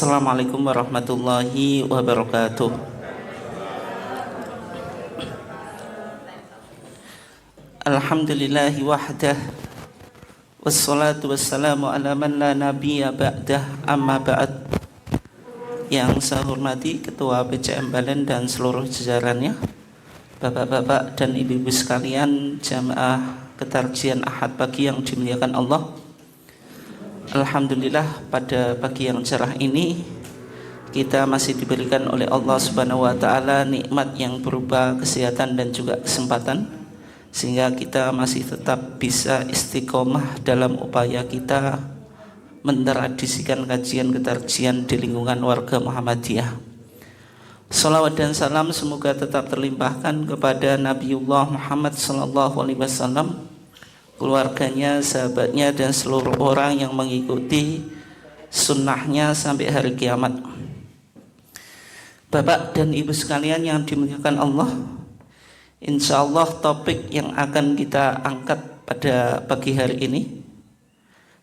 Assalamualaikum warahmatullahi wabarakatuh. Alhamdulillahi wahdah, wassalatu wassalamu ala man la nabiyya ba'dah, amma ba'd. Yang saya hormati Ketua PCM Balen dan seluruh jajarannya, Bapak-bapak dan ibu-ibu sekalian, jamaah ketarjian Ahad pagi yang dimuliakan Allah. Alhamdulillah, pada pagi yang cerah ini kita masih diberikan oleh Allah Subhanahu wa taala nikmat yang berupa kesehatan dan juga kesempatan, sehingga kita masih tetap bisa istiqomah dalam upaya kita mentradisikan kajian ketarjian di lingkungan warga Muhammadiyah. Salawat dan salam semoga tetap terlimpahkan kepada Nabiullah Muhammad SAW, keluarganya, sahabatnya, dan seluruh orang yang mengikuti sunnahnya sampai hari kiamat. Bapak dan ibu sekalian yang dimuliakan Allah, insya Allah topik yang akan kita angkat pada pagi hari ini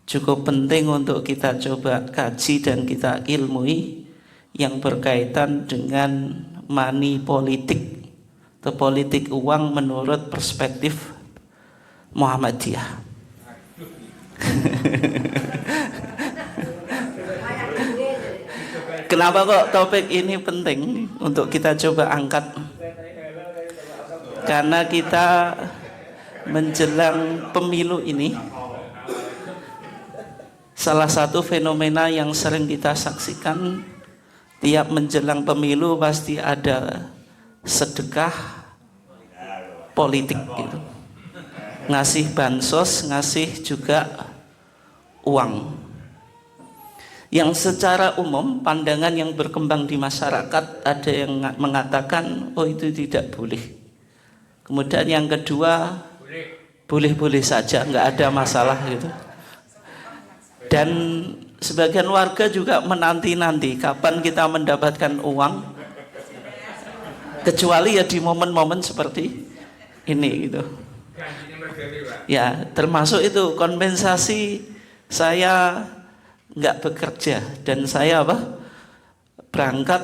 cukup penting untuk kita coba kaji dan kita ilmui, yang berkaitan dengan money politik atau politik uang menurut perspektif Muhammadiyah. Kenapa kok topik ini penting untuk kita coba angkat? Karena kita menjelang pemilu ini, salah satu fenomena yang sering kita saksikan tiap menjelang pemilu pasti ada sedekah politik gitu. Ngasih bansos, ngasih juga uang. Yang secara umum pandangan yang berkembang di masyarakat, ada yang mengatakan oh itu tidak boleh. Kemudian yang kedua, boleh-boleh saja, nggak ada masalah gitu. Dan sebagian warga juga menanti-nanti kapan kita mendapatkan uang, kecuali ya di momen-momen seperti ini gitu. Ya, termasuk itu kompensasi saya nggak bekerja dan saya berangkat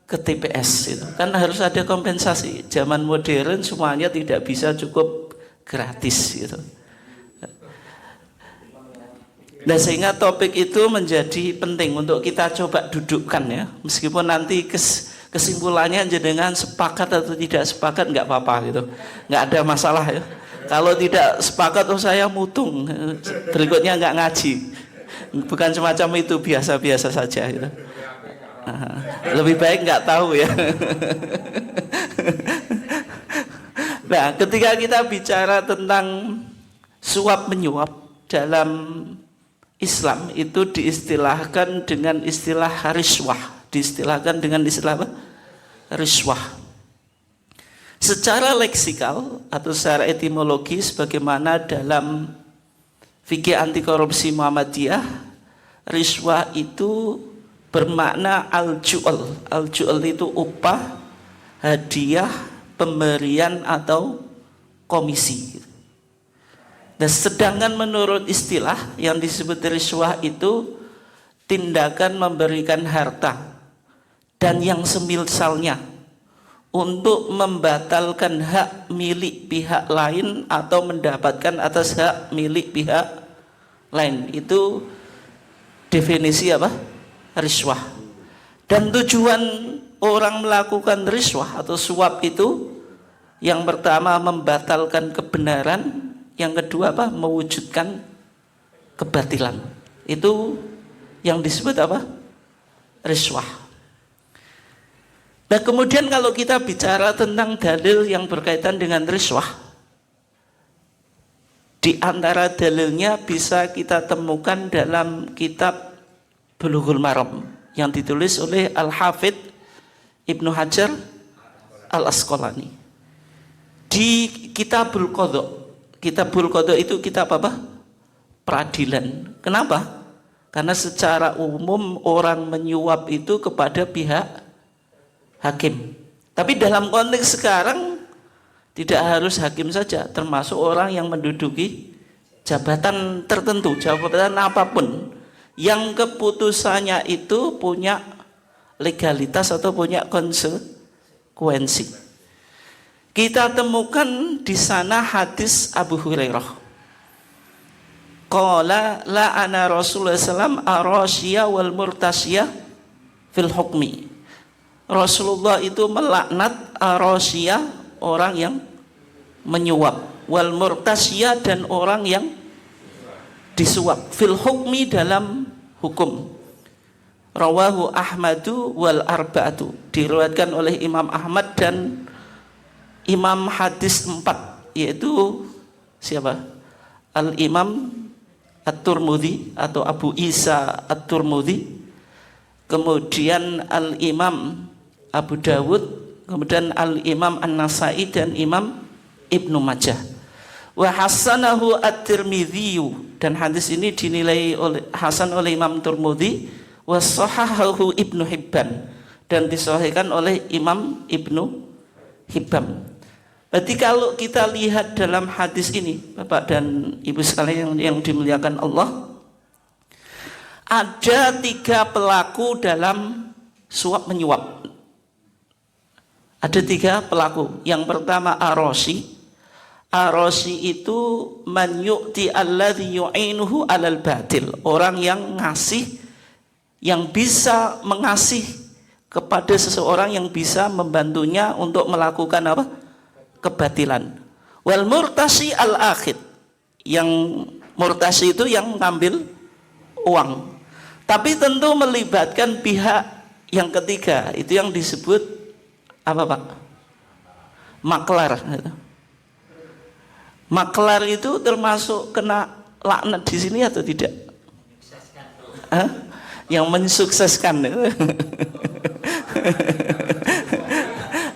ke TPS itu kan harus ada kompensasi. Zaman modern semuanya tidak bisa cukup gratis gitu. Nah, sehingga topik itu menjadi penting untuk kita coba dudukkan ya. Meskipun nanti kesimpulannya jenengan sepakat atau tidak sepakat nggak apa-apa gitu, nggak ada masalah ya. Kalau tidak sepakat oh saya mutung, berikutnya nggak ngaji, bukan semacam itu, biasa-biasa saja gitu. Lebih baik nggak tahu ya. Nah, ketika kita bicara tentang suap menyuap dalam Islam, itu diistilahkan dengan istilah riswah, diistilahkan dengan istilah riswah. Secara leksikal atau secara etimologis, bagaimana dalam fikih anti korupsi Muhammadiyah, riswah itu bermakna al-ju'al. Al-ju'al itu upah, hadiah, pemberian atau komisi. Dan sedangkan menurut istilah yang disebut riswah itu tindakan memberikan harta dan yang semisalnya untuk membatalkan hak milik pihak lain atau mendapatkan atas hak milik pihak lain. Itu definisi riswah. Dan tujuan orang melakukan riswah atau suap itu, yang pertama membatalkan kebenaran, yang kedua mewujudkan kebatilan. Itu yang disebut riswah. Nah, kemudian kalau kita bicara tentang dalil yang berkaitan dengan riswah, di antara dalilnya bisa kita temukan dalam kitab Bulughul Maram yang ditulis oleh Al-Hafidh Ibnu Hajar Al-Asqalani. Di Kitabul Qadha. Kitabul Qadha itu kitab peradilan. Kenapa? Karena secara umum orang menyuap itu kepada pihak hakim. Tapi dalam konteks sekarang tidak harus hakim saja, termasuk orang yang menduduki jabatan tertentu, jabatan apapun yang keputusannya itu punya legalitas atau punya konsekuensi. Kita temukan di sana hadis Abu Hurairah. Qala la'ana Rasulullah sallam ar-rasyiya wal murtasyiyah fil hukmi. Rasulullah itu melaknat ar-rasyiyah, orang yang menyuap, wal murtasyiyah, dan orang yang disuap, fil hukmi, dalam hukum. Rawahu Ahmadu wal arba'atu, diriwayatkan oleh Imam Ahmad dan Imam hadis 4, yaitu siapa? Al-Imam At-Tirmidzi atau Abu Isa At-Tirmidzi, kemudian Al-Imam Abu Dawud, kemudian Al-Imam An-Nasai dan Imam Ibnu Majah. Wa hasanahu At-Tirmidzi, dan hadis ini dinilai hasan oleh Imam Tirmidzi. Wa sahahahu Ibnu Hibban, dan disahihkan oleh Imam Ibnu Hibban. Berarti kalau kita lihat dalam hadis ini, Bapak dan Ibu sekalian yang dimuliakan Allah, ada 3 pelaku dalam suap menyuap. Ada 3 pelaku. Yang pertama ar-rashi. Ar-rashi itu man yu'ti alladhi yu'inuhu alal batil, orang yang ngasih, yang bisa mengasih kepada seseorang yang bisa membantunya untuk melakukan apa? Kebatilan. Wal murtasi al-akhid, yang murtasi itu yang mengambil uang, tapi tentu melibatkan pihak yang ketiga, itu yang disebut apa Pak? Maklar. Maklar itu termasuk kena laknat di sini atau tidak? Yang mensukseskan.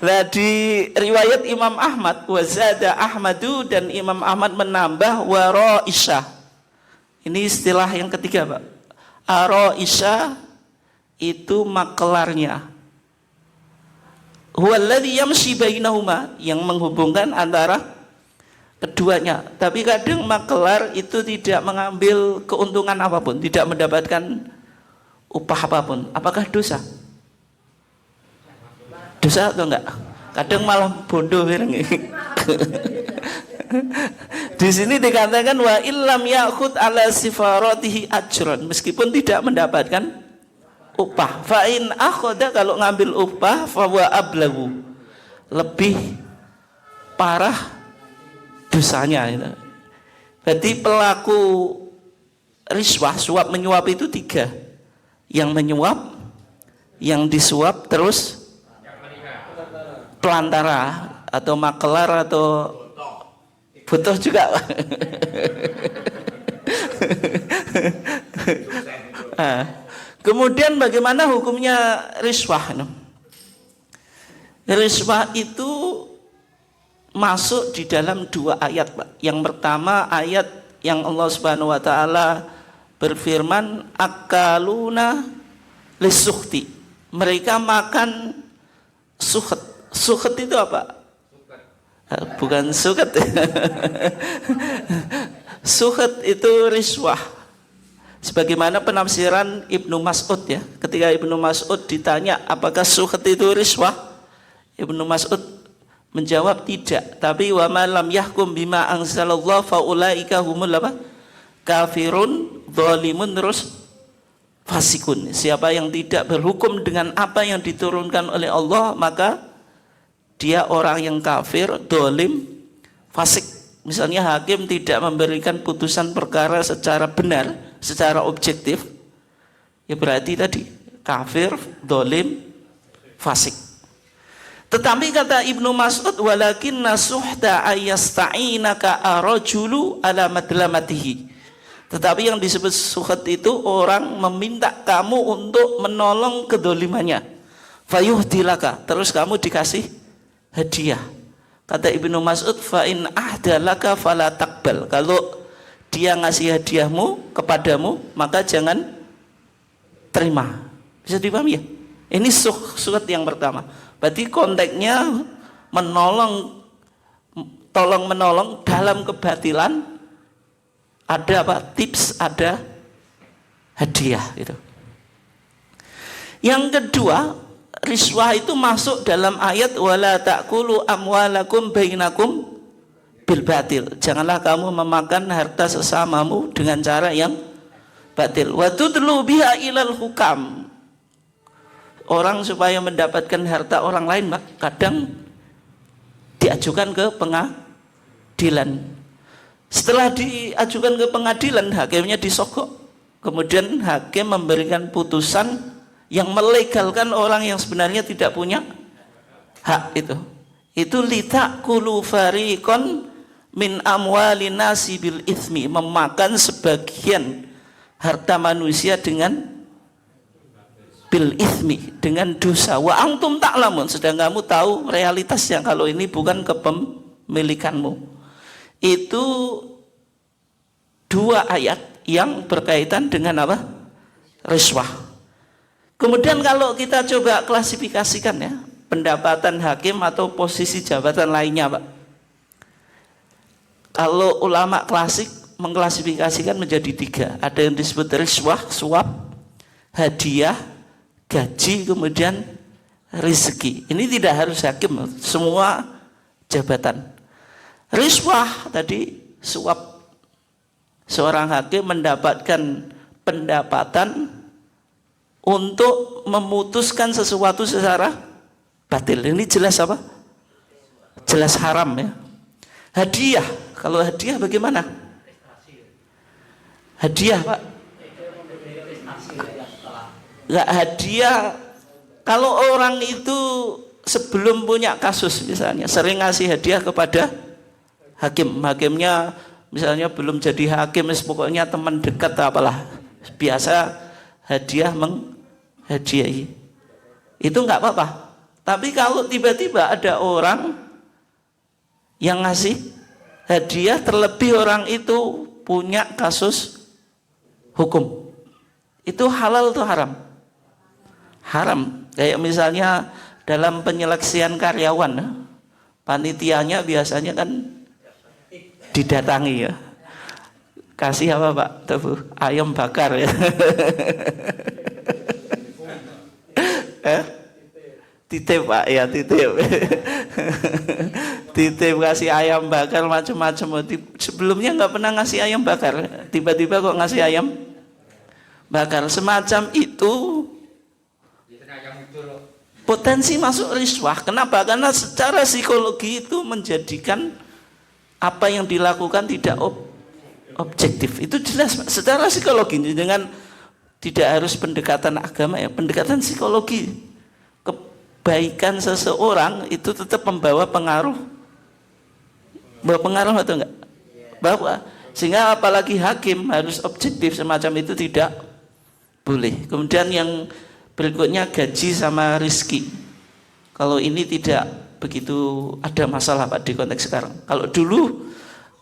Nah, di riwayat Imam Ahmad, wazada Ahmadu, dan Imam Ahmad menambah wara'isyah. Ini istilah yang ketiga Pak. Ara'isyah itu maklarnya. Huwallazi yamshi bainahuma, yang menghubungkan antara keduanya. Tapi kadang maklar itu tidak mengambil keuntungan apapun, tidak mendapatkan upah apapun. Apakah dosa? Dosa atau enggak? Kadang malah bodoh. Di sini dikatakan wa illam ya'khud ala sifaratihi ajran, meskipun tidak mendapatkan upah. Fa in akhadha, kalau ngambil upah, fa wa ablagu, lebih parah dosanya. Berarti pelaku riswah, suap menyuap itu 3. Yang menyuap, yang disuap, terus pelantara atau maklar atau butuh juga. Kemudian bagaimana hukumnya riswah? Riswah itu masuk di dalam 2 ayat Pak. Yang pertama ayat yang Allah Subhanahu wa taala berfirman akaluna lisukhti, mereka makan suhet. Suhet itu apa? Bukan suket. Suhet itu riswah. Sebagaimana penafsiran Ibnu Mas'ud ya. Ketika Ibnu Mas'ud ditanya apakah suhet itu riswah, Ibnu Mas'ud menjawab tidak. Tapi wa ma lam yahkum bima anzalallah fa ulaika humul apa? Kafirun dzalimun, terus fasikun. Siapa yang tidak berhukum dengan apa yang diturunkan oleh Allah, maka dia orang yang kafir, dolim, fasik. Misalnya hakim tidak memberikan putusan perkara secara benar, secara objektif, ya berarti tadi kafir, dolim, fasik. Tetapi kata Ibnu Mas'ud, walakin nasuhta ayasta'inaka arajulu ala madlamatihi. Tetapi yang disebut suhet itu orang meminta kamu untuk menolong kedolimannya. Fayuhdilaka, terus kamu dikasih hadiah. Kata Ibnu Mas'ud, fa in ahdalaka fala taqbal. Kalau dia ngasih hadiahmu kepadamu, maka jangan terima. Bisa dipahami ya? Ini suhet yang pertama. Berarti konteksnya menolong, tolong menolong dalam kebatilan. Ada apa? Tips, ada hadiah gitu. Yang kedua, riswah itu masuk dalam ayat wala ta'kulu amwalakum bainakum bil batil. Janganlah kamu memakan harta sesamamu dengan cara yang batil. Wa tudlu biha ilal hukam. Orang supaya mendapatkan harta orang lain kadang diajukan ke pengadilan. Setelah diajukan ke pengadilan, hakimnya disogok. Kemudian hakim memberikan putusan yang melegalkan orang yang sebenarnya tidak punya hak itu. Itu litakulu fariqon min amwalin nasi bil itsmi, memakan sebagian harta manusia dengan bil itsmi, dengan dosa. Wa antum ta'lamun, sedang kamu tahu realitasnya kalau ini bukan kepemilikanmu. Itu dua ayat yang berkaitan dengan apa? Riswah. Kemudian kalau kita coba klasifikasikan ya, pendapatan hakim atau posisi jabatan lainnya, Pak. Kalau ulama klasik mengklasifikasikan menjadi tiga. Ada yang disebut riswah, suap, hadiah, gaji, kemudian rezeki. Ini tidak harus hakim, semua jabatan. Riswah tadi suap. Seorang hakim mendapatkan pendapatan untuk memutuskan sesuatu secara batil. Ini jelas apa? Jelas haram ya. Hadiah, kalau hadiah bagaimana? Hadiah, Pak. Enggak, hadiah kalau orang itu sebelum punya kasus misalnya sering ngasih hadiah kepada hakim. Hakimnya misalnya belum jadi hakim, pokoknya teman dekat apalah. Biasa hadiah menghadiahi. Itu enggak apa-apa. Tapi kalau tiba-tiba ada orang yang ngasih hadiah, terlebih orang itu punya kasus hukum, itu halal atau haram? Haram. Kayak misalnya dalam penyeleksian karyawan, panitianya biasanya kan didatangi ya, kasih apa Pak? Tuh, ayam bakar ya. Titip Pak ya, titip. Titip kasih ayam bakar macam-macam. Sebelumnya nggak pernah ngasih ayam bakar, tiba-tiba kok ngasih ayam bakar. Semacam itu potensi masuk riswah. Kenapa? Karena secara psikologi itu menjadikan apa yang dilakukan tidak objektif. Itu jelas Pak. Secara psikologi, dengan tidak harus pendekatan agama ya, pendekatan psikologi. Kebaikan seseorang itu tetap membawa pengaruh. Bawa pengaruh atau enggak? Bawa. Sehingga apalagi hakim harus objektif, semacam itu tidak boleh. Kemudian yang berikutnya gaji sama rizki. Kalau ini tidak begitu ada masalah Pak di konteks sekarang. Kalau dulu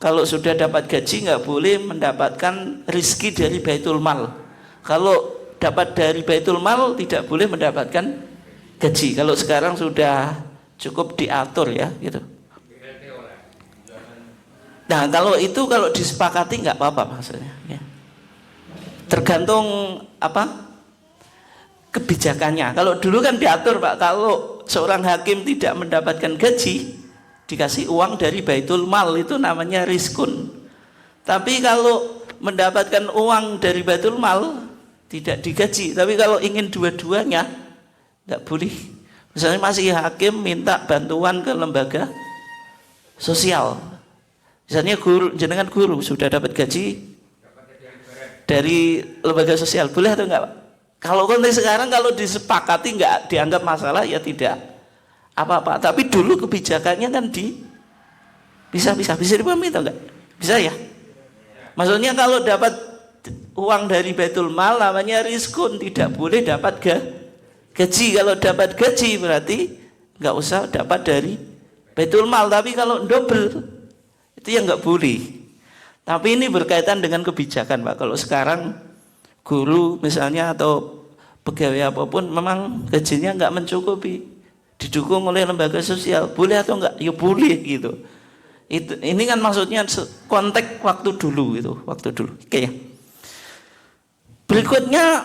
kalau sudah dapat gaji nggak boleh mendapatkan rizki dari baitul mal. Kalau dapat dari baitul mal tidak boleh mendapatkan gaji. Kalau sekarang sudah cukup diatur ya gitu. Nah kalau itu kalau disepakati nggak apa-apa maksudnya ya. Tergantung apa kebijakannya. Kalau dulu kan diatur Pak, kalau seorang hakim tidak mendapatkan gaji dikasih uang dari baitul mal, itu namanya rizkun. Tapi kalau mendapatkan uang dari baitul mal tidak digaji. Tapi kalau ingin dua-duanya nggak boleh. Misalnya masih hakim minta bantuan ke lembaga sosial. Misalnya guru, jenengan guru sudah dapat gaji dari lembaga sosial, boleh atau enggak Pak? Kalau konteks sekarang kalau disepakati nggak dianggap masalah ya tidak apa-apa. Tapi dulu kebijakannya kan bisa dipahami atau enggak? Bisa ya? Maksudnya kalau dapat uang dari baitul mal namanya rizkun, tidak boleh dapat gaji. Kalau dapat gaji berarti nggak usah dapat dari baitul mal. Tapi kalau double itu yang nggak boleh. Tapi ini berkaitan dengan kebijakan Pak. Kalau sekarang guru misalnya atau pegawai apapun memang gajinya nggak mencukupi, didukung oleh lembaga sosial, boleh atau enggak? Ya boleh gitu. Ini kan maksudnya konteks waktu dulu itu, waktu dulu. Oke ya. Berikutnya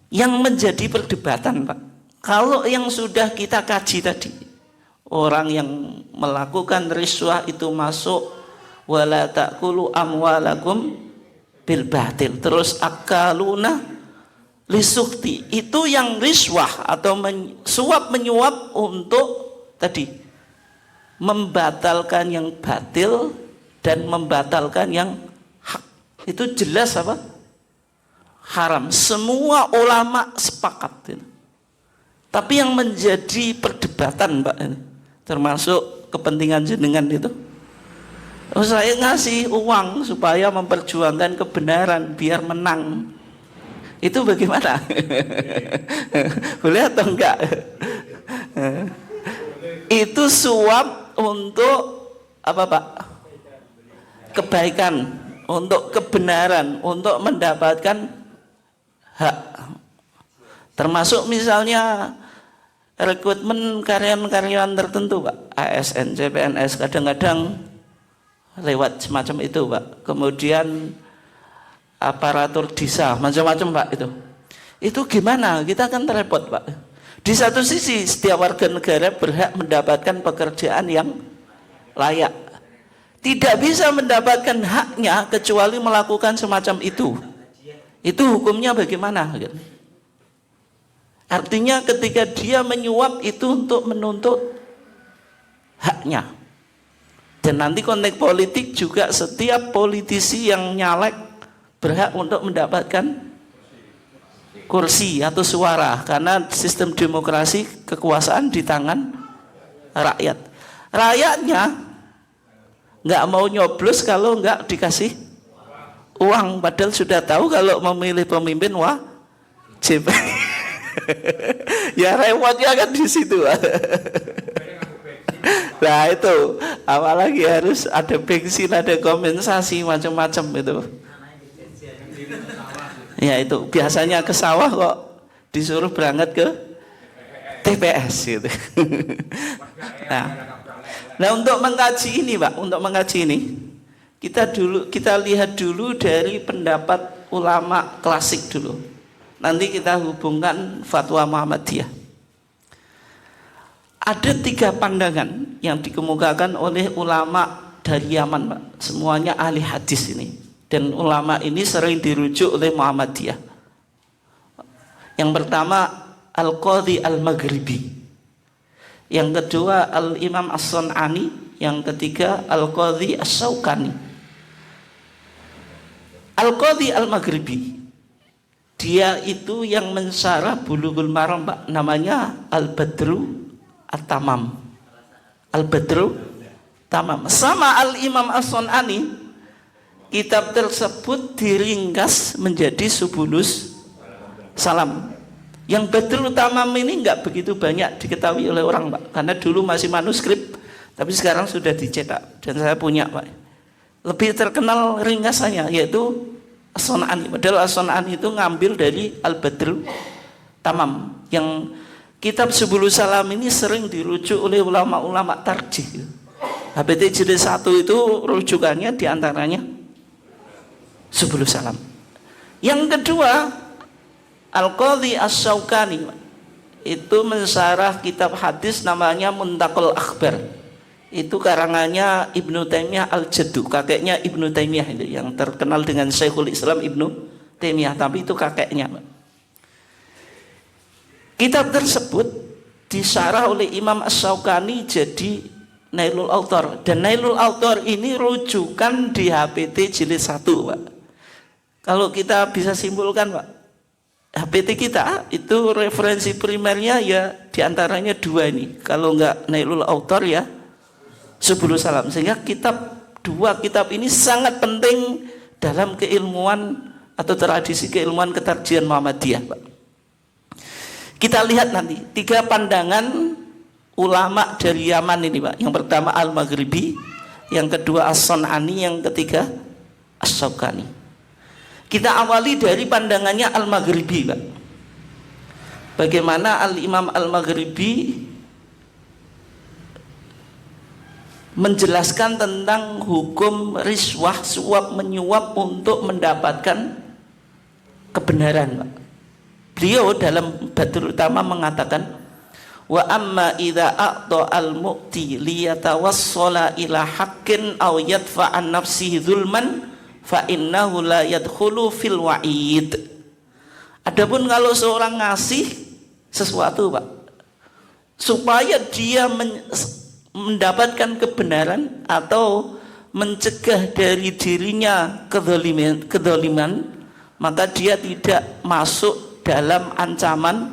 yang menjadi perdebatan, Pak. Kalau yang sudah kita kaji tadi, orang yang melakukan riswah itu masuk wala ta'kulu amwalakum bil batil, terus akaluna lisukti, itu yang riswah atau suap menyuap untuk tadi membatalkan yang batil dan membatalkan yang hak. Itu jelas apa? Haram. Semua ulama sepakat. Tapi yang menjadi perdebatan, Pak, termasuk kepentingan jenengan itu, saya ngasih uang supaya memperjuangkan kebenaran biar menang. Itu bagaimana? Boleh atau enggak? Itu suap untuk apa, Pak? Kebaikan, untuk kebenaran, untuk mendapatkan hak. Termasuk misalnya rekrutmen karyawan-karyawan tertentu, Pak, ASN, CPNS, kadang-kadang lewat semacam itu, Pak. Kemudian aparatur desa, macam-macam, Pak, itu gimana? Kita akan repot, Pak. Di satu sisi setiap warga negara berhak mendapatkan pekerjaan yang layak, tidak bisa mendapatkan haknya kecuali melakukan semacam itu hukumnya bagaimana? Artinya ketika dia menyuap itu untuk menuntut haknya. Dan nanti konteks politik juga setiap politisi yang nyalek berhak untuk mendapatkan kursi atau suara, karena sistem demokrasi kekuasaan di tangan rakyat. Rakyatnya nggak mau nyoblos kalau nggak dikasih uang, padahal sudah tahu kalau memilih pemimpin wajib. Ya repotnya kan di situ. Nah itu, apalagi harus ada bensin, ada kompensasi macam-macam itu. Ya itu biasanya ke sawah kok disuruh berangkat ke TPS gitu. Nah untuk mengkaji ini, Pak, kita lihat dulu dari pendapat ulama klasik dulu. Nanti kita hubungkan fatwa Muhammadiyah. Ada 3 pandangan yang dikemukakan oleh ulama dari Yaman, Pak. Semuanya ahli hadis ini. Dan ulama ini sering dirujuk oleh Muhammadiyah. Yang pertama Al-Qadhi Al-Maghribi, yang kedua Al-Imam As-Sun'ani, yang ketiga Al-Qadhi As-Syaukani. Al-Qadhi Al-Maghribi, dia itu yang mensyarah Bulughul Maram, Pak, namanya Al-Badru At-Tamam. Al-Badru Tamam. Sama Al-Imam As-Sun'ani, kitab tersebut diringkas menjadi Subulus Salam. Yang Badrul Tamam ini enggak begitu banyak diketahui oleh orang, Pak, karena dulu masih manuskrip, tapi sekarang sudah dicetak dan saya punya, Pak. Lebih terkenal ringkasannya yaitu As-Sun'ani. Padahal As-Sun'ani itu ngambil dari Al-Badrul Tamam. Yang kitab Subulus Salam ini sering dirujuk oleh ulama-ulama tarjih. HBT jilid 1 itu rujukannya diantaranya Subulus Salam. Yang kedua Al-Qadhi As-Syaukani, itu mensyarah kitab hadis namanya Muntaqal Akhbar. Itu karangannya Ibnu Taimiyah Al-Jaddu, kakeknya Ibnu Taimiyah itu, yang terkenal dengan Syekhul Islam Ibnu Taimiyah, tapi itu kakeknya. Kitab tersebut disyarah oleh Imam As-Syaukani jadi Nailul Autor, dan Nailul Autor ini rujukan di HPT jilid 1, Pak. Kalau kita bisa simpulkan, Pak, HPT kita itu referensi primernya ya diantaranya 2 ini. Kalau enggak Nailul Autor ya Subulus Salam. Sehingga dua kitab ini sangat penting dalam keilmuan atau tradisi keilmuan ketarjihan Muhammadiyah, Pak. Kita lihat nanti 3 pandangan ulama dari Yaman ini, Pak. Yang pertama Al-Maghribi, yang kedua As-Sun'ani, yang ketiga As-Syaukani. Kita awali dari pandangannya Al-Maghribi, Pak. Bagaimana Al-Imam Al-Maghribi menjelaskan tentang hukum riswah, suap menyuap untuk mendapatkan kebenaran, Pak. Beliau dalam Badrul Utama mengatakan, wa amma idza a'ta al-mu'ti liyatawassala ila haqqin aw yadfa an nafsihi zulman fa innahu la yadkhulu fil wa'id. Adapun kalau seorang ngasih sesuatu, Pak, supaya dia mendapatkan kebenaran atau mencegah dari dirinya kedzaliman, maka dia tidak masuk dalam ancaman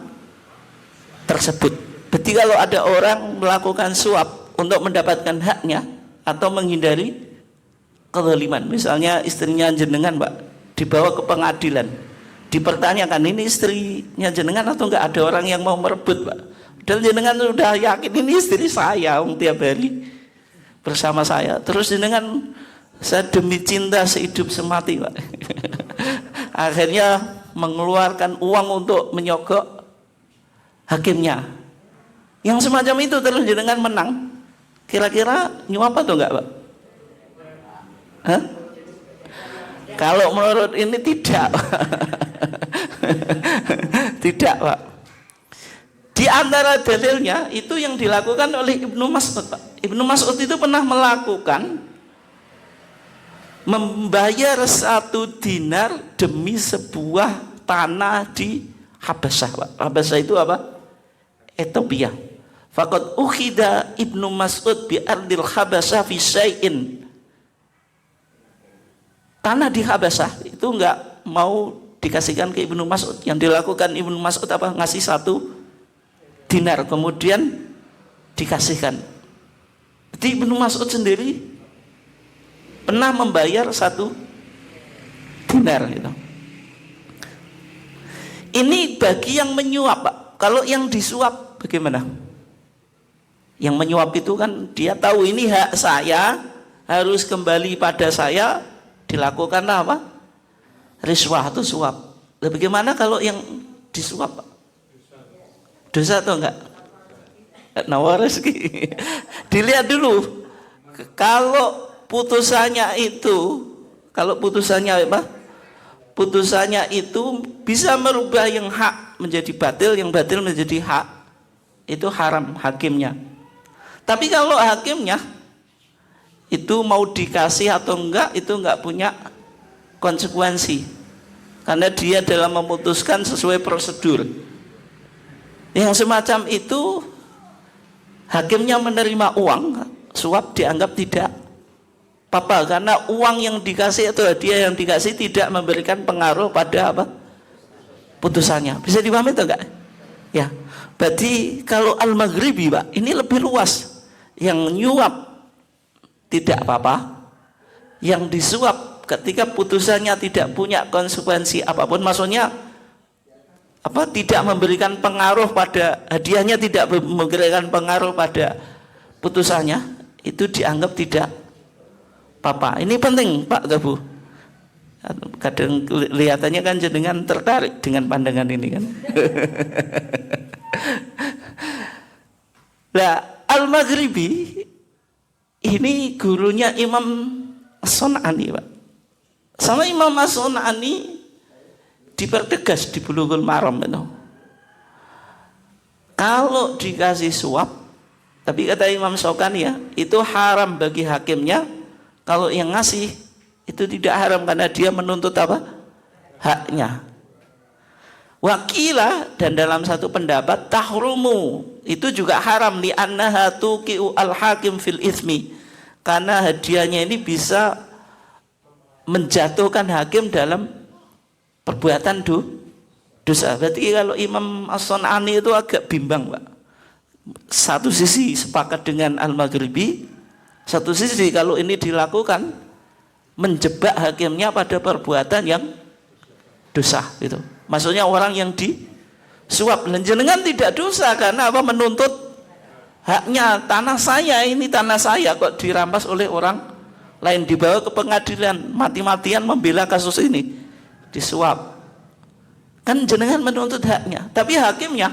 tersebut. Berarti kalau ada orang melakukan suap untuk mendapatkan haknya atau menghindari kezaliman, misalnya istrinya jenengan, Pak, dibawa ke pengadilan, dipertanyakan ini istrinya jenengan atau enggak, ada orang yang mau merebut, Pak. Dan jenengan sudah yakin ini istri saya, tiap hari bersama saya. Terus jenengan, saya demi cinta sehidup semati, Pak, akhirnya mengeluarkan uang untuk menyogok hakimnya. Yang semacam itu terus jenengan menang, kira-kira nyuap atau enggak, Pak? Hah? Kalau menurut ini tidak. Tidak, Pak. Di antara dalilnya itu yang dilakukan oleh Ibnu Mas'ud, Pak. Ibnu Mas'ud itu pernah melakukan membayar 1 dinar demi sebuah tanah di Habasyah, Pak. Habasyah itu apa? Ethiopia. Faqad ukhida Ibnu Mas'ud bi ardil Habasyah fi syai'in. Tanah di Habasyah itu enggak mau dikasihkan ke Ibnu Mas'ud. Yang dilakukan Ibnu Mas'ud apa? Ngasih 1 dinar, kemudian dikasihkan. Jadi Ibnu Mas'ud sendiri pernah membayar 1 dinar gitu. Ini bagi yang menyuap, Pak. Kalau yang disuap bagaimana? Yang menyuap itu kan dia tahu ini hak saya, harus kembali pada saya, dilakukanlah apa? Riswah atau suap. Nah, bagaimana kalau yang disuap, Pak? Dosa atau enggak? Nawar rezeki. Dilihat dulu. Kalau putusannya apa? Putusannya itu bisa merubah yang hak menjadi batil, yang batil menjadi hak, itu haram hakimnya. Tapi kalau hakimnya itu mau dikasih atau enggak, itu enggak punya konsekuensi, karena dia dalam memutuskan sesuai prosedur. Yang semacam itu hakimnya menerima uang suap dianggap tidak apa-apa, karena uang yang dikasih atau hadiah yang dikasih tidak memberikan pengaruh pada apa? Putusannya. Bisa dipahami atau enggak? Ya. Berarti kalau Al-Maghribi, Pak, ini lebih luas. Yang nyuap tidak apa-apa, yang disuap ketika putusannya tidak punya konsekuensi apapun, maksudnya apa, tidak memberikan pengaruh pada hadiahnya, tidak memberikan pengaruh pada putusannya, itu dianggap tidak apa-apa. Ini penting, Pak Gabu. Kadang kelihatannya kan jenengan tertarik dengan pandangan ini kan. Nah, Al-Maghribi ini gurunya Imam As-Sun'ani, Pak. Sama Imam As-Sun'ani dipertegas di Bulughul Maram itu. Kalau dikasih suap, tapi kata Imam Syaukani ya, itu haram bagi hakimnya. Kalau yang ngasih itu tidak haram karena dia menuntut apa? Haknya. Wakilah, dan dalam satu pendapat tahrumu, itu juga haram li annaha tuqiu al-hakim fil itsmi, karena hadiahnya ini bisa menjatuhkan hakim dalam perbuatan dosa. Berarti kalau Imam As-Sun'ani itu agak bimbang, Pak. Satu sisi sepakat dengan Al-Maghribi, satu sisi kalau ini dilakukan menjebak hakimnya pada perbuatan yang dosa gitu. Maksudnya orang yang disuap, dan jenengan tidak dosa karena apa? Menuntut haknya. Tanah saya, ini tanah saya kok dirampas oleh orang lain, dibawa ke pengadilan, mati-matian membela kasus ini, disuap. Kan jenengan menuntut haknya, tapi hakimnya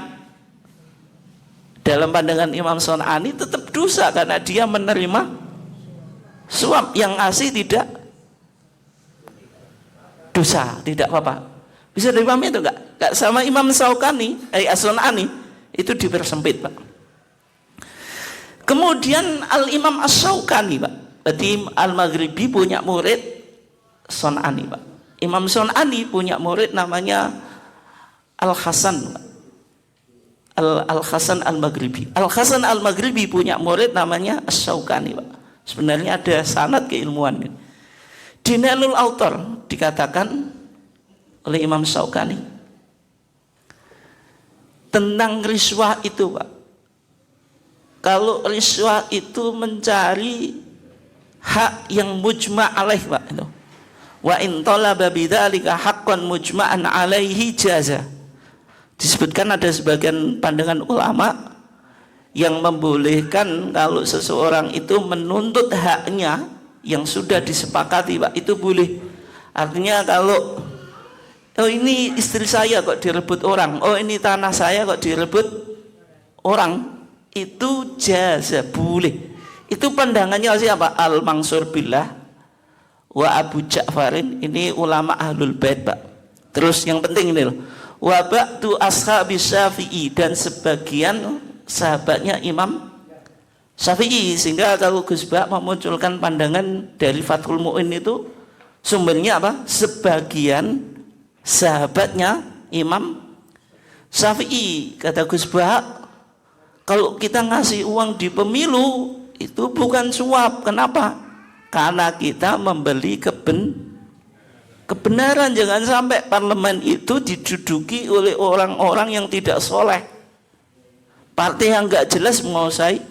dalam pandangan Imam Sun'ani tetap dosa karena dia menerima suap. Yang ngasih tidak dosa, tidak apa-apa. Bisa dipahami itu enggak? Enggak, sama Imam Syaukani, As-Sun'ani itu dipersempit, Pak. Kemudian Al-Imam As-Syaukani, Pak. Berarti Al-Maghribi punya murid Sun'ani, Pak. Imam Sun'ani punya murid namanya Al-Hasan, Pak. Al-Hasan Al-Maghribi. Al-Hasan Al-Maghribi punya murid namanya As-Syaukani, Pak. Sebenarnya ada sanad keilmuan. Di Nailul Autar dikatakan oleh Imam Syaukani tentang riswah itu, Pak. Kalau riswah itu mencari hak yang mujma' alaih, Pak. Wa in talaba bidzalika haqqan mujma'an alaihi jaza. Disebutkan ada sebagian pandangan ulama yang membolehkan kalau seseorang itu menuntut haknya yang sudah disepakati, Pak, itu boleh. Artinya kalau oh ini istri saya kok direbut orang, oh ini tanah saya kok direbut orang, itu jaza, boleh. Itu pandangannya siapa? Al-Mansur Billah wa Abu Ja'farin, ini ulama Ahlul Bait, Pak. Terus yang penting ini loh, wa ba'du ashabi Syafi'i, dan sebagian sahabatnya Imam Syafi'i. Sehingga kalau Gus Bak memunculkan pandangan dari Fathul Mu'in itu sumbernya apa? Sebagian sahabatnya Imam Syafi'i. Kata Gus Bak, kalau kita ngasih uang di pemilu itu bukan suap. Kenapa? Karena kita membeli kebenaran. Jangan sampai parlemen itu diduduki oleh orang-orang yang tidak soleh, partai yang nggak jelas menguasai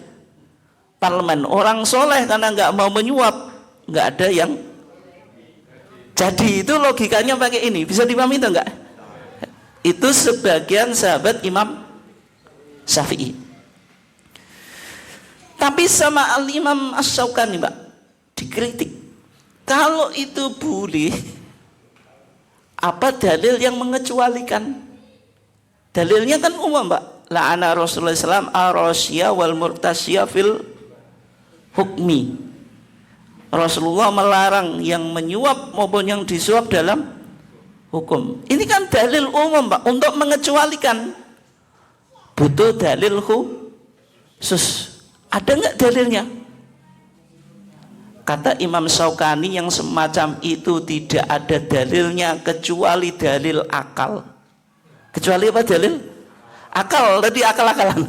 parlemen. Orang soleh karena nggak mau menyuap, nggak ada yang jadi. Itu logikanya pakai ini. Bisa dipahami itu enggak? Itu sebagian sahabat Imam Syafi'i. Tapi sama Al-Imam As-Syaukani, Pak, dikritik. Kalau itu boleh, apa dalil yang mengecualikan? Dalilnya kan umum, Pak. La'ana Rasulullah SAW ar-rasyiyah wal murtasyiyah fil hukmi. Rasulullah melarang yang menyuap maupun yang disuap dalam hukum. Ini kan dalil umum, Pak, untuk mengecualikan. Butuh dalil khusus. Ada nggak dalilnya? Kata Imam Syaukani, yang semacam itu tidak ada dalilnya kecuali dalil akal. Kecuali apa dalil? Akal, tadi akal-akalan.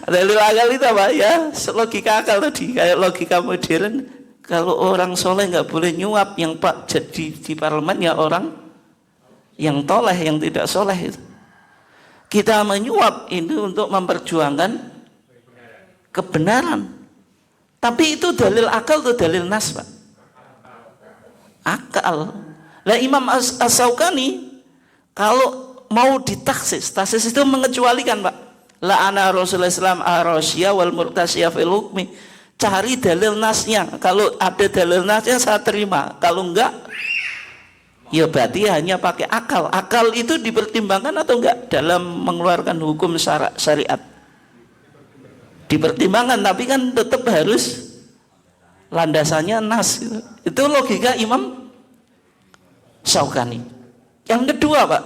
Dalil akal itu apa ya? Logika akal tadi, kayak logika modern. Kalau orang soleh nggak boleh nyuap, yang pak jadi di parlemen ya orang yang toleh, yang tidak soleh itu. Kita menyuap ini untuk memperjuangkan kebenaran. Tapi itu dalil akal atau dalil nas, Pak? Akal. Lah Imam As-Syaukani kalau mau ditaksis, taksis itu mengecualikan, Pak. La'ana Rasulullah SAW ar-rasyiyah wal murtasyiyah fil hukmi. Cari dalil nasnya. Kalau ada dalil nasnya saya terima. Kalau enggak, ya berarti hanya pakai akal. Akal itu dipertimbangkan atau enggak dalam mengeluarkan hukum syariat? Dipertimbangkan, tapi kan tetap harus landasannya nas. Itu logika Imam Syaukani. Yang kedua, Pak,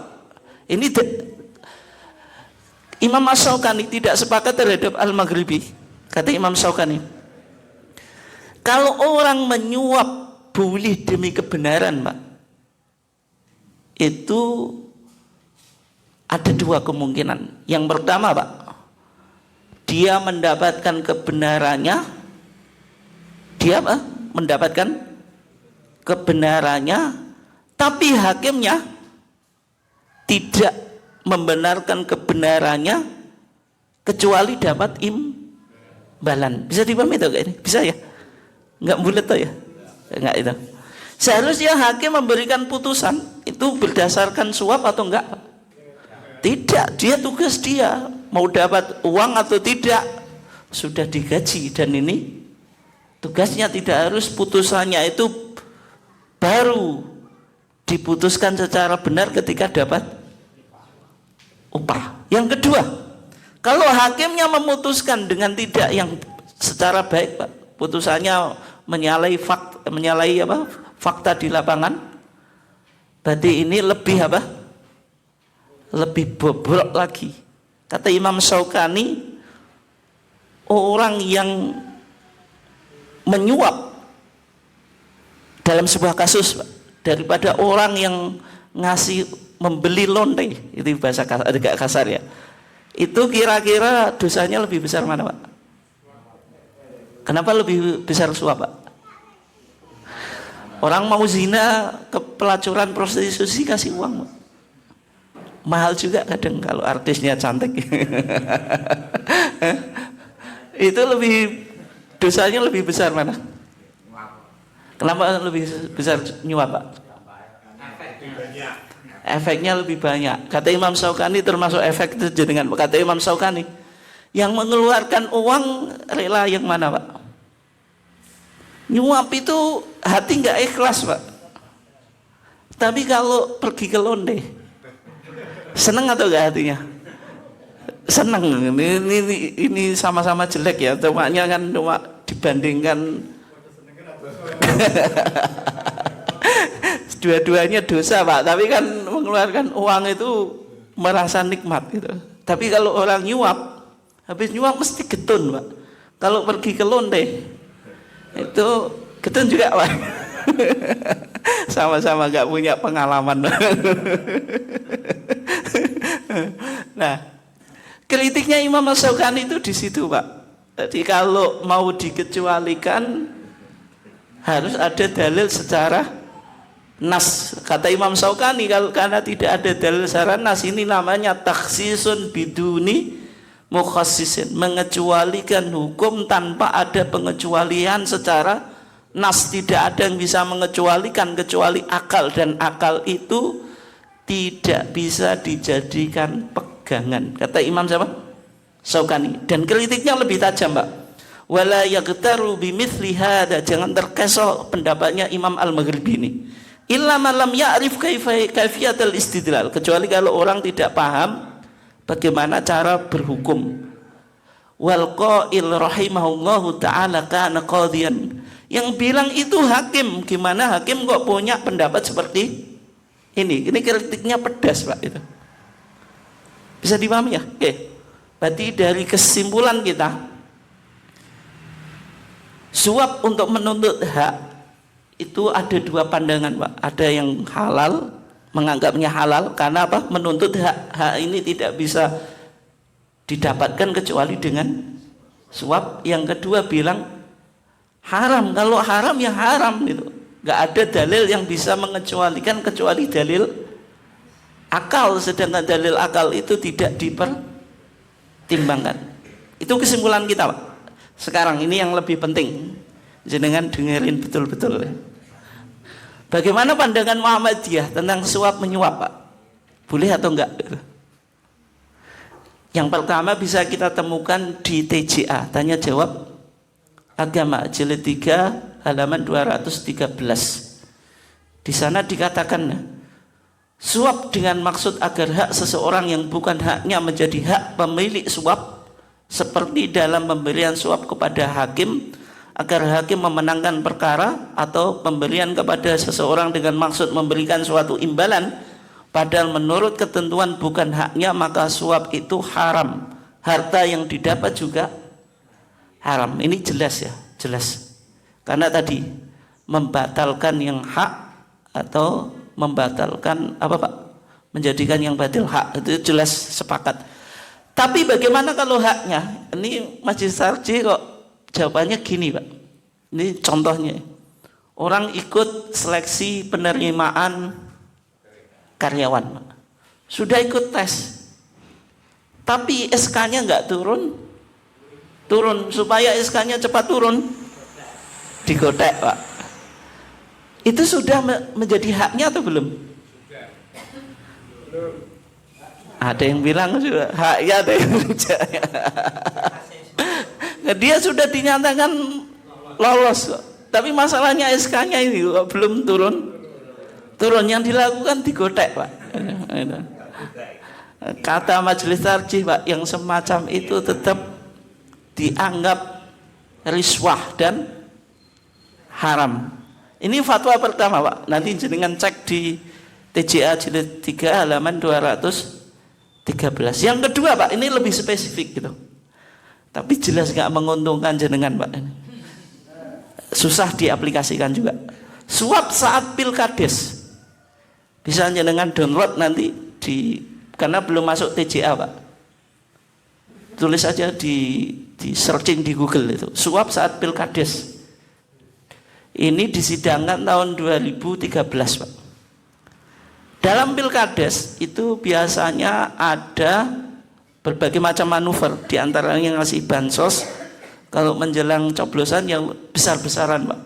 ini Imam Syaukani tidak sepakat terhadap Al-Maghribi. Kata Imam Syaukani, kalau orang menyuap boleh demi kebenaran, Pak, itu ada dua kemungkinan. Yang pertama, Pak, dia mendapatkan kebenarannya, dia apa? Mendapatkan kebenarannya, tapi hakimnya tidak membenarkan kebenarannya kecuali dapat imbalan. Bisa dipahami itu kayak ini? Bisa ya? Enggak bulat tuh ya? Enggak itu. Seharusnya hakim memberikan putusan itu berdasarkan suap atau enggak? Tidak, dia tugas dia mau dapat uang atau tidak sudah digaji, dan ini tugasnya. Tidak harus putusannya itu baru diputuskan secara benar ketika dapat upah. Yang kedua, kalau hakimnya memutuskan dengan tidak yang secara baik, Pak, putusannya menyalahi fakta di lapangan, Berarti ini lebih apa? Lebih bobrok lagi. Kata Imam Syaukani, orang yang menyuap dalam sebuah kasus daripada orang yang ngasih membeli lonte, itu bahasa agak kasar ya, itu kira-kira dosanya lebih besar mana Pak? Kenapa lebih besar suap Pak? Orang mau zina ke pelacuran prostitusi kasih uang Pak. Mahal juga kadang kalau artisnya cantik. Itu lebih dosanya lebih besar mana? Kenapa lebih besar nyuap Pak? Efeknya lebih banyak. Kata Imam Syaukani termasuk efek itu dengan kata Imam Syaukani, yang mengeluarkan uang rela yang mana Pak? Nyuap itu hati nggak ikhlas Pak. Tapi kalau pergi ke londe, seneng atau enggak hatinya? Seneng. Ini sama-sama jelek ya, cuma dibandingkan dua-duanya dosa Pak, tapi kan mengeluarkan uang itu merasa nikmat gitu. Tapi kalau orang nyuap, habis nyuap mesti getun Pak. Kalau pergi ke londe itu getun juga Pak. Sama-sama gak punya pengalaman. Nah, kritiknya Imam Syaukani itu di situ Pak. Jadi kalau mau dikecualikan harus ada dalil secara nas. Kata Imam Syaukani, kalau karena tidak ada dalil secara nas, ini namanya takhsisun biduni mukhassisin, mengecualikan hukum tanpa ada pengecualian secara nas. Tidak ada yang bisa mengecualikan kecuali akal, dan akal itu tidak bisa dijadikan pegangan. Kata Imam siapa? Syaukani. Dan kritiknya lebih tajam Pak. Wala yaghtaru bimithli hada, jangan terkecoh pendapatnya Imam Al-Maghribi ini. Illa man lam ya'rif kaifiyatul istidlal, kecuali kalau orang tidak paham bagaimana cara berhukum. Wal qail rahimahullahu taala kana qadiyan, yang bilang itu hakim. Gimana hakim kok punya pendapat seperti ini? Ini kritiknya pedas Pak itu. Bisa dipahami ya? Oke. Berarti dari kesimpulan kita, suap untuk menuntut hak itu ada dua pandangan Pak. Ada yang halal, menganggapnya halal karena apa? Menuntut hak ini tidak bisa didapatkan kecuali dengan suap. Yang kedua bilang haram. Kalau haram ya haram gitu. Gak ada dalil yang bisa mengecualikan kecuali dalil akal, sedangkan dalil akal itu tidak dipertimbangkan. Itu kesimpulan kita Pak. Sekarang ini yang lebih penting, jenengan dengerin betul-betul. Bagaimana pandangan Muhammadiyah tentang suap menyuap Pak? Boleh atau enggak? Yang pertama bisa kita temukan di TJA, tanya jawab agama jilid 3 halaman 213. Di sana dikatakan, suap dengan maksud agar hak seseorang yang bukan haknya menjadi hak pemilik suap, seperti dalam pemberian suap kepada hakim agar hakim memenangkan perkara, atau pemberian kepada seseorang dengan maksud memberikan suatu imbalan padahal menurut ketentuan bukan haknya, maka suap itu haram. Harta yang didapat juga haram. Ini jelas ya, jelas. Karena tadi membatalkan yang hak atau membatalkan apa Pak? Menjadikan yang batil hak, itu jelas sepakat. Tapi bagaimana kalau haknya? Ini Majelis Tarjih kok jawabannya gini Pak. Ini contohnya. Orang ikut seleksi penerimaan karyawan Pak. Sudah ikut tes, tapi SK-nya nggak turun. Supaya SK-nya cepat turun, digotek Pak. Itu sudah menjadi haknya atau belum? Ada yang bilang sudah haknya, ada yang tidak. Dia sudah dinyatakan lolos, tapi masalahnya SK-nya ini belum turun. Yang dilakukan digotek Pak. Kata Majelis Tarjih Pak, yang semacam itu tetap dianggap riswah dan haram. Ini fatwa pertama Pak. Nanti jenengan cek di TJA jilid 3 halaman 213. Yang kedua Pak, ini lebih spesifik gitu. Tapi jelas nggak menguntungkan jenengan Pak. Ini susah diaplikasikan juga. Suap saat pilkades. Bisa jenengan download nanti karena belum masuk TJA Pak. Tulis aja di searching di Google itu. Suap saat pilkades. Ini disidangkan tahun 2013 Pak. Dalam pilkades itu biasanya ada berbagai macam manuver, diantaranya ngasih bansos kalau menjelang coblosan yang besar-besaran Pak.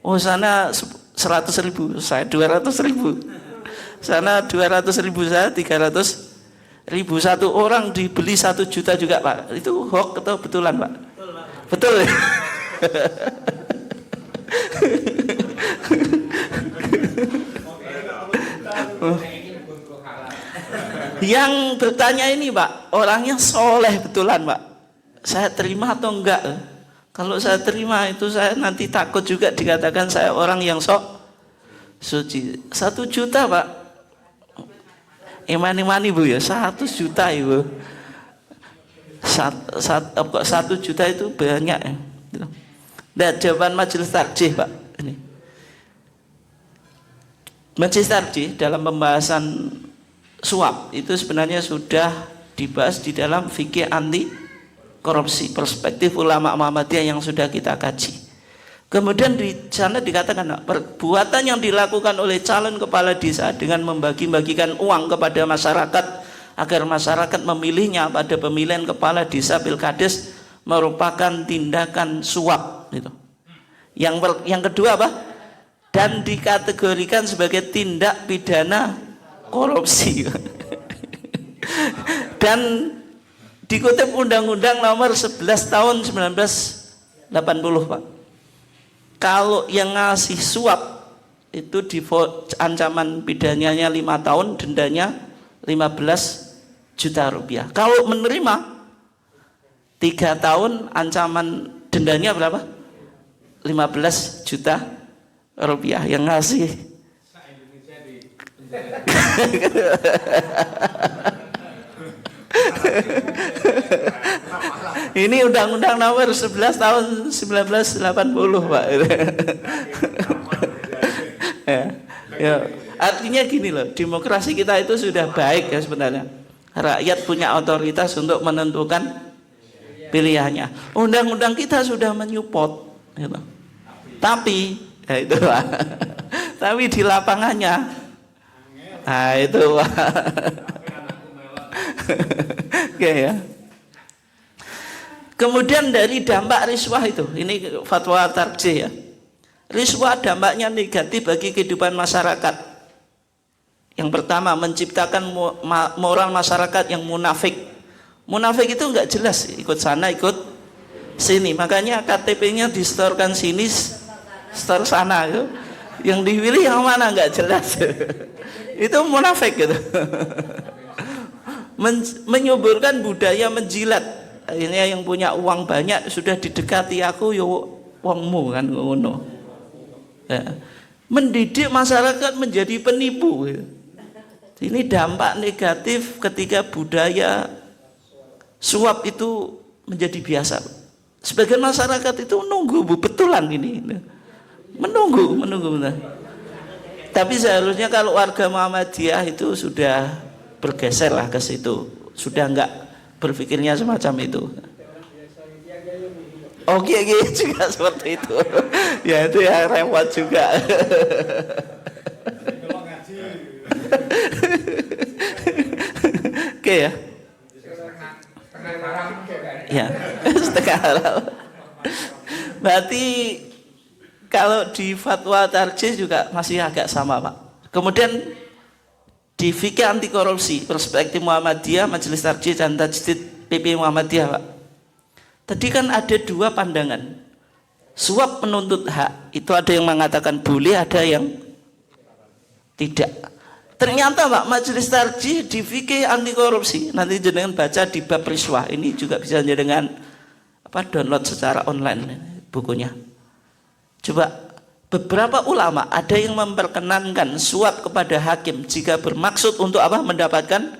Oh sana 100.000, saya 200.000. Sana 200.000, saya 300.000. Satu orang dibeli 1 juta juga Pak. Itu hoax atau betulan Pak? Betul. Yang bertanya ini Pak, orangnya soleh betulan Pak. Saya terima atau enggak? Kalau saya terima itu saya nanti takut juga dikatakan saya orang yang sok suci. 1 juta Pak. Imani Bu ya, 1 juta Ibu. 1 juta itu banyak ya. Dan jawaban majelis tarjih Pak. Ini. Majelis tarjih dalam pembahasan suap itu sebenarnya sudah dibahas di dalam fikih anti korupsi, perspektif ulama Muhammadiyah yang sudah kita kaji. Kemudian di sana dikatakan perbuatan yang dilakukan oleh calon kepala desa dengan membagi-bagikan uang kepada masyarakat agar masyarakat memilihnya pada pemilihan kepala desa pilkades merupakan tindakan suap gitu. Yang kedua apa? Dan dikategorikan sebagai tindak pidana korupsi. Dan dikutip Undang-Undang Nomor 11 Tahun 1980 Pak. Kalau yang ngasih suap itu di ancaman pidananya 5 tahun, dendanya 15 juta rupiah. Kalau menerima 3 tahun, ancaman dendanya berapa? 15 juta rupiah yang ngasih. Ini Undang-Undang Nomor 11 Tahun 1980 Pak. Ya, artinya gini loh, demokrasi kita itu sudah baik ya sebenarnya. Rakyat punya otoritas untuk menentukan pilihannya. Undang-undang kita sudah menyupport gitu. Tapi ya itu Pak. Tapi di lapangannya nah itu Pak. Oke ya. Kemudian dari dampak riswah itu, ini fatwa tarjih ya. Riswah dampaknya negatif bagi kehidupan masyarakat. Yang pertama, menciptakan moral masyarakat yang munafik. Munafik itu enggak jelas, ikut sana ikut sini. Makanya KTP-nya distorkan sini, store sana itu. Yang dipilih yang mana enggak jelas. Itu munafik gitu. Menyuburkan budaya menjilat. Akhirnya yang punya uang banyak sudah didekati aku yo wongmu kan ngono. Ya. Mendidik masyarakat menjadi penipu. Ini dampak negatif ketika budaya suap itu menjadi biasa. Sebagian masyarakat itu menunggu betulan ini. Menunggu benar. Tapi seharusnya kalau warga Muhammadiyah itu sudah bergeser lah ke situ. Sudah enggak berpikirnya semacam itu. Oke juga seperti itu. Ya itu ya repot juga. Oke ya. Ya setengah haram. Berarti kalau di fatwa tarjih juga masih agak sama Pak. Kemudian di fikih anti korupsi perspektif Muhammadiyah, Majelis Tarjih dan Tajdid PP Muhammadiyah Pak. Tadi kan ada 2 pandangan. Suap penuntut hak itu ada yang mengatakan boleh, ada yang tidak. Ternyata Pak, Majelis Tarjih di fikih anti korupsi, nanti jenengan baca di bab riswah, ini juga bisa jenengan download secara online bukunya. Coba beberapa ulama ada yang memperkenankan suap kepada hakim jika bermaksud untuk apa? Mendapatkan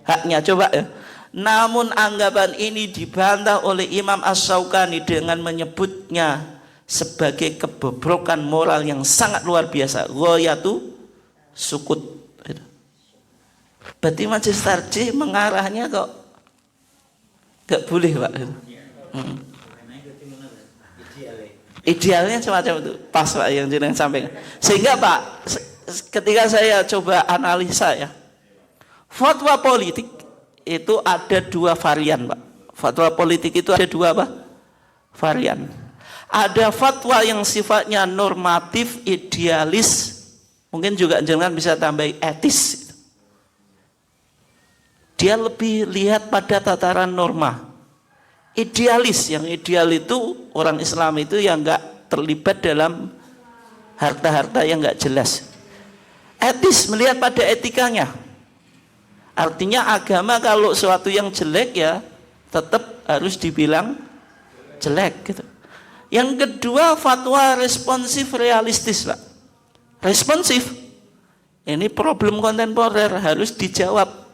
haknya. Coba ya. Namun anggapan ini dibantah oleh Imam Ash-Shawqani dengan menyebutnya sebagai kebobrokan moral yang sangat luar biasa. Ghayatu sukut. Berarti Majelis Tarjih mengarahnya kok gak boleh, Pak. Idealnya semacam itu. Pas, Pak, yang jenengan sampaikan. Sehingga, Pak, ketika saya coba analisa ya, fatwa politik itu ada dua varian, Pak. Fatwa politik itu ada dua apa? Varian. Ada fatwa yang sifatnya normatif, idealis, mungkin juga jangan bisa tambah etis. Dia lebih lihat pada tataran norma. Idealis, yang ideal itu orang Islam itu yang enggak terlibat dalam harta-harta yang enggak jelas. Etis, melihat pada etikanya. Artinya agama kalau sesuatu yang jelek ya tetap harus dibilang jelek gitu. Yang kedua fatwa responsif realistis, Pak. Responsif. Ini problem kontemporer harus dijawab.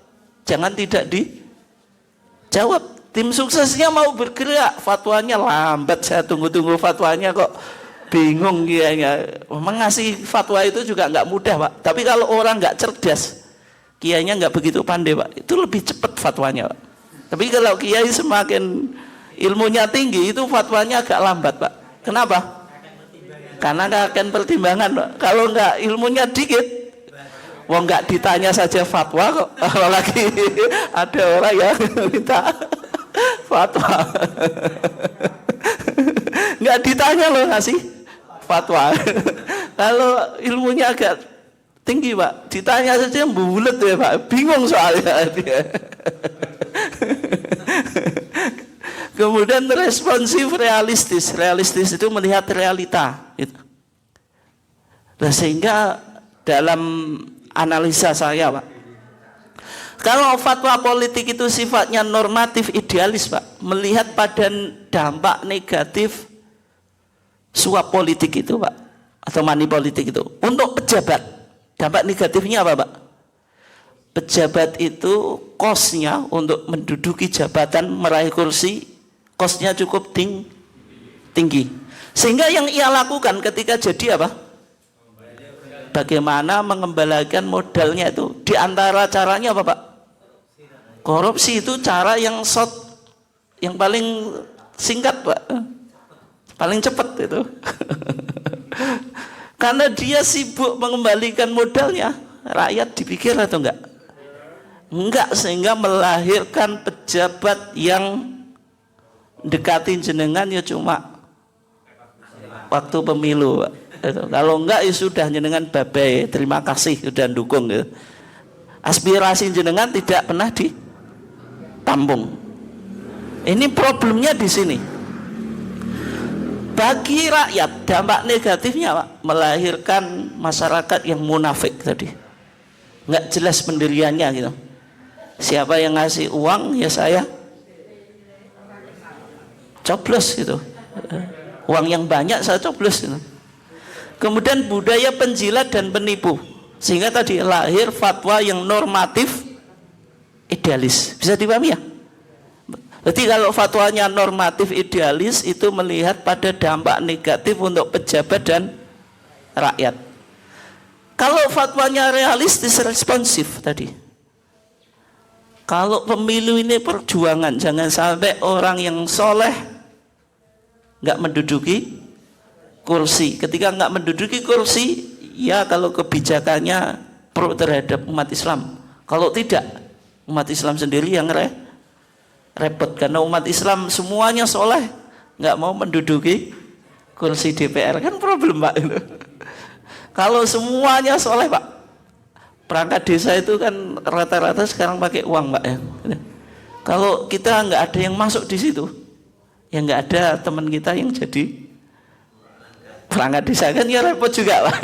Jangan tidak dijawab. Tim suksesnya mau bergerak, fatwanya lambat. Saya tunggu-tunggu fatwanya kok bingung kiainya. Mengasih fatwa itu juga nggak mudah, Pak. Tapi kalau orang nggak cerdas, kiainya nggak begitu pandai, Pak, itu lebih cepat fatwanya, Pak. Tapi kalau kiai semakin ilmunya tinggi, itu fatwanya agak lambat, Pak. Kenapa? Karena akan pertimbangan, Pak. Kalau nggak ilmunya dikit, wong nggak ditanya saja fatwa kok, apalagi ada orang yang minta fatwa. Nggak ditanya loh ngasih fatwa. Kalau ilmunya agak tinggi, Pak, ditanya saja bulet ya, Pak, bingung soalnya dia. Kemudian responsif realistis. Realistis itu melihat realita gitu. Nah, sehingga dalam analisa saya, Pak, kalau fatwa politik itu sifatnya normatif idealis, Pak, melihat pada dampak negatif suap politik itu, Pak, atau money politik itu untuk pejabat. Dampak negatifnya apa, Pak? Pejabat itu kosnya untuk menduduki jabatan, meraih kursi, kosnya cukup tinggi. Sehingga yang ia lakukan ketika jadi apa? Bagaimana mengembalikan modalnya itu. Di antara caranya apa, Pak? Korupsi itu cara yang yang paling singkat, Pak. Paling cepat itu. Karena dia sibuk mengembalikan modalnya, rakyat dipikir atau enggak? Enggak, sehingga melahirkan pejabat yang dekatin jenengan ya cuma waktu pemilu, Pak. Kalau enggak ya sudah jenengan babai, terima kasih sudah dukung gitu. Aspirasi jenengan tidak pernah ditampung. Ini problemnya di sini. Bagi rakyat dampak negatifnya, Pak, melahirkan masyarakat yang munafik tadi. Enggak jelas pendiriannya gitu. Siapa yang ngasih uang ya saya coblos gitu. Uang yang banyak saya coblos gitu. Kemudian budaya penjilat dan penipu, sehingga tadi lahir fatwa yang normatif idealis. Bisa dipahami ya? Jadi kalau fatwanya normatif idealis itu melihat pada dampak negatif untuk pejabat dan rakyat. Kalau fatwanya realistis responsif tadi, kalau pemilu ini perjuangan, jangan sampai orang yang soleh nggak menduduki kursi. Ketika nggak menduduki kursi, ya kalau kebijakannya pro terhadap umat Islam. Kalau tidak, umat Islam sendiri yang repot. Karena umat Islam semuanya soleh, nggak mau menduduki kursi DPR, kan problem, Pak. Kalau semuanya soleh, Pak, perangkat desa itu kan rata-rata sekarang pakai uang, Pak, ya. Kalau kita nggak ada yang masuk di situ, ya nggak ada teman kita yang jadi perangkat desa, kan ya repot juga, Pak.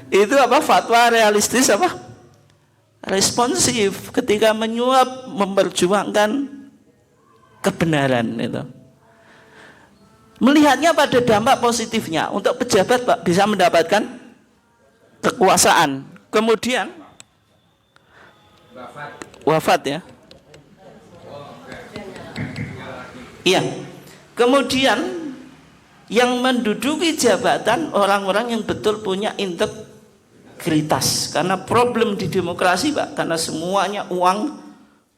Itu apa? Fatwa realistis apa? Responsif, ketika menyuap memperjuangkan kebenaran itu. Melihatnya pada dampak positifnya. Untuk pejabat Pak bisa mendapatkan kekuasaan. Kemudian wafat ya. Iya. Kemudian yang menduduki jabatan orang-orang yang betul punya integritas. Karena problem di demokrasi Pak, karena semuanya uang,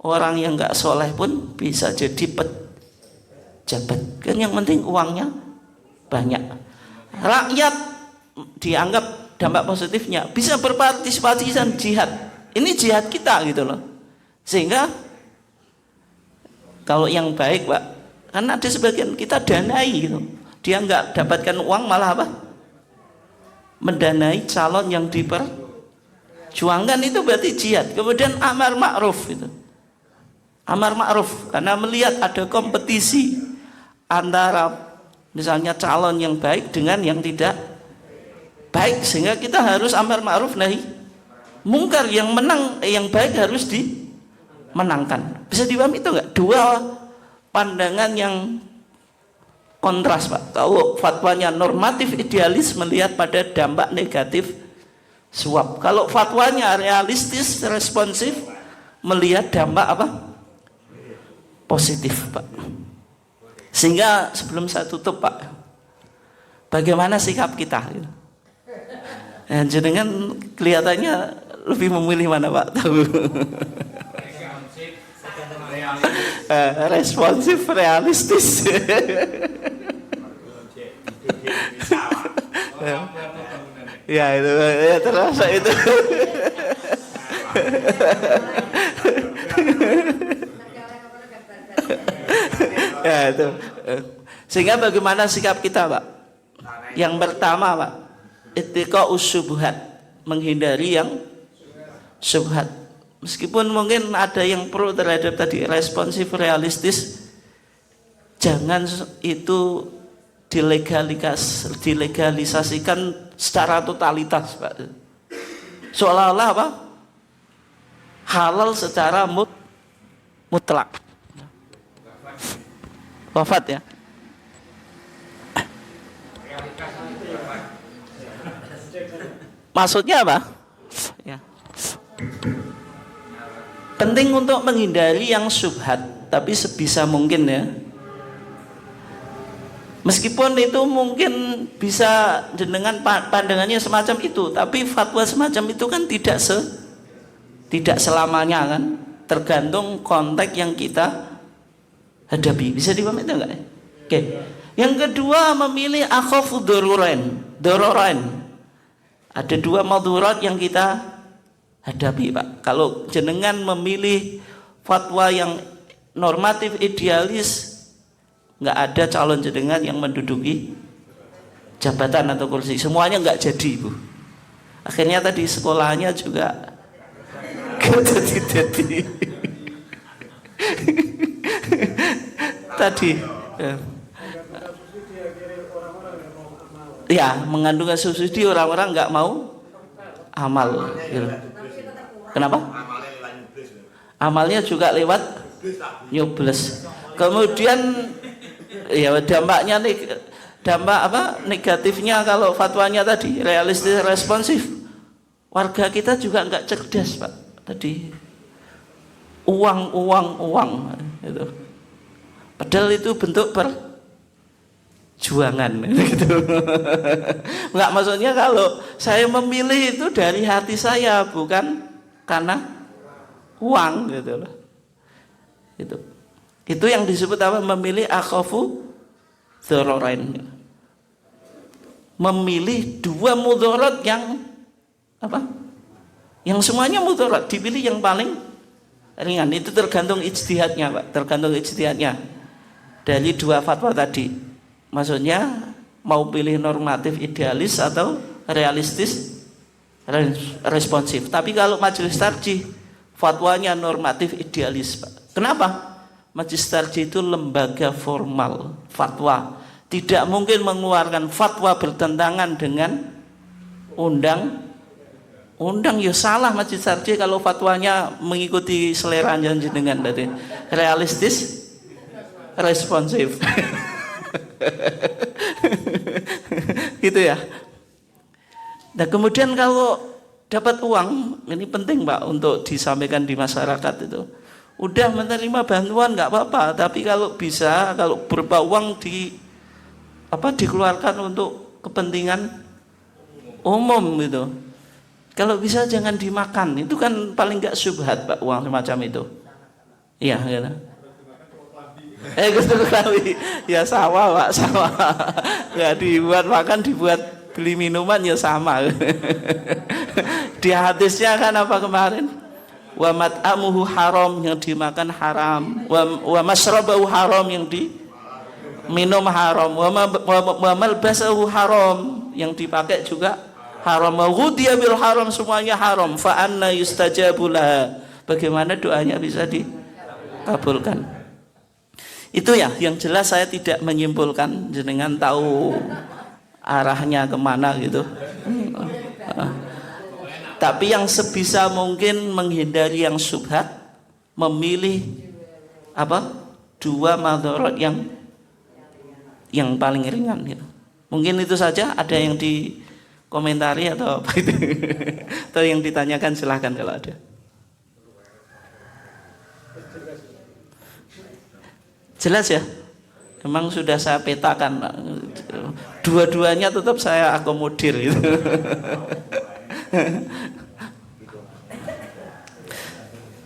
orang yang nggak soleh pun bisa jadi pejabat. Kan yang penting uangnya banyak. Rakyat dianggap dampak positifnya bisa berpartisipasi dan jihad. Ini jihad kita gitu loh. Sehingga kalau yang baik Pak, karena ada sebagian kita danai gitu. Dia nggak dapatkan uang malah apa? Mendanai calon yang diperjuangkan, itu berarti jihad. Kemudian amar ma'ruf itu. Amar ma'ruf karena melihat ada kompetisi antara misalnya calon yang baik dengan yang tidak baik, sehingga kita harus amar ma'ruf nahi mungkar. Yang menang, yang baik harus dimenangkan. Bisa dipahami itu enggak? Dua pandangan yang kontras Pak. Kalau fatwanya normatif idealis melihat pada dampak negatif suap. Kalau fatwanya realistis responsif melihat dampak apa? Positif Pak. Sehingga sebelum saya tutup Pak, bagaimana sikap kita? Jenengan kelihatannya lebih memilih mana Pak? Tahu? Responsif realistis. Ya itu ya, terasa itu. Ya itu. Sehingga bagaimana sikap kita Pak? Yang pertama Pak, ittiqa'us syubhat, menghindari yang syubhat. Meskipun mungkin ada yang pro terhadap tadi responsif realistis, jangan itu dilegalisasikan secara totalitas Pak. Seolah-olah apa? Halal secara mutlak. Wafat ya. Maksudnya apa? Ya. Penting untuk menghindari yang syubhat, tapi sebisa mungkin ya. Meskipun itu mungkin bisa jenengan pandangannya semacam itu, tapi fatwa semacam itu kan tidak selamanya kan, tergantung konteks yang kita hadapi. Bisa dipahami itu enggak? Oke. Yang kedua, memilih akhafu dororain. Ada dua madhurat yang kita hadapi Pak. Kalau jenengan memilih fatwa yang normatif idealis, nggak ada calon jenengan yang menduduki jabatan atau kursi, semuanya nggak jadi Bu. Akhirnya tadi sekolahnya juga jadi tadi ya mengandungkan subsidi, orang-orang nggak mau amal gitu. Kenapa? Amalnya juga lewat nyoblos. Kemudian ya dampaknya nih, dampak apa negatifnya kalau fatwanya tadi realistis responsif, warga kita juga nggak cerdas Pak. Tadi uang itu. Padahal itu bentuk perjuangan gitu. Nggak, maksudnya kalau saya memilih itu dari hati saya, bukan karena uang gitu loh. Itu yang disebut apa? Memilih akhafu dzararain. Memilih dua mudarat yang apa? Yang semuanya mudarat, dipilih yang paling ringan. Itu tergantung ijtihadnya Pak, tergantung ijtihadnya. Dari dua fatwa tadi. Maksudnya mau pilih normatif idealis atau realistis responsif. Tapi kalau majelis tarjih fatwanya normatif idealis Pak. Kenapa? Majelis tarjih itu lembaga formal fatwa, tidak mungkin mengeluarkan fatwa bertentangan dengan undang ya salah majelis tarjih kalau fatwanya mengikuti selera jenengan. Berarti realistis responsif. Gitu ya. Nah kemudian kalau dapat uang, ini penting Pak untuk disampaikan di masyarakat itu. Udah menerima bantuan nggak apa-apa, tapi kalau bisa, kalau berupa uang dikeluarkan untuk kepentingan umum gitu. Kalau bisa jangan dimakan, itu kan paling nggak syubhat Pak, uang semacam itu. Iya, gitu. Gusto kali, ya sama Pak, sama. Nggak dibuat makan, dibuat beli minuman ya sama. Di hadisnya kan apa kemarin? Wa mat'amuhu haram, yang dimakan haram. Wa masrabahu haram, yang diminum haram. Wa malbasahu haram, yang dipakai juga haram. Wa ghudhiya bil haram, semuanya haram. Fa anna yustajabu laha, bagaimana doanya bisa dikabulkan? Itu ya, yang jelas saya tidak menyimpulkan, jenengan tahu arahnya kemana gitu. Tapi yang sebisa mungkin menghindari yang syubhat, memilih dua madharat yang paling ringan gitu. Mungkin itu saja. Ada yang dikomentari atau apa itu? Atau yang ditanyakan, silahkan kalau ada. Jelas ya? Memang sudah saya petakan, dua-duanya tetap saya akomodir gitu.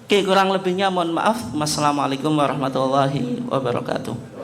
Oke, kurang lebihnya mohon maaf. Wassalamualaikum warahmatullahi wabarakatuh.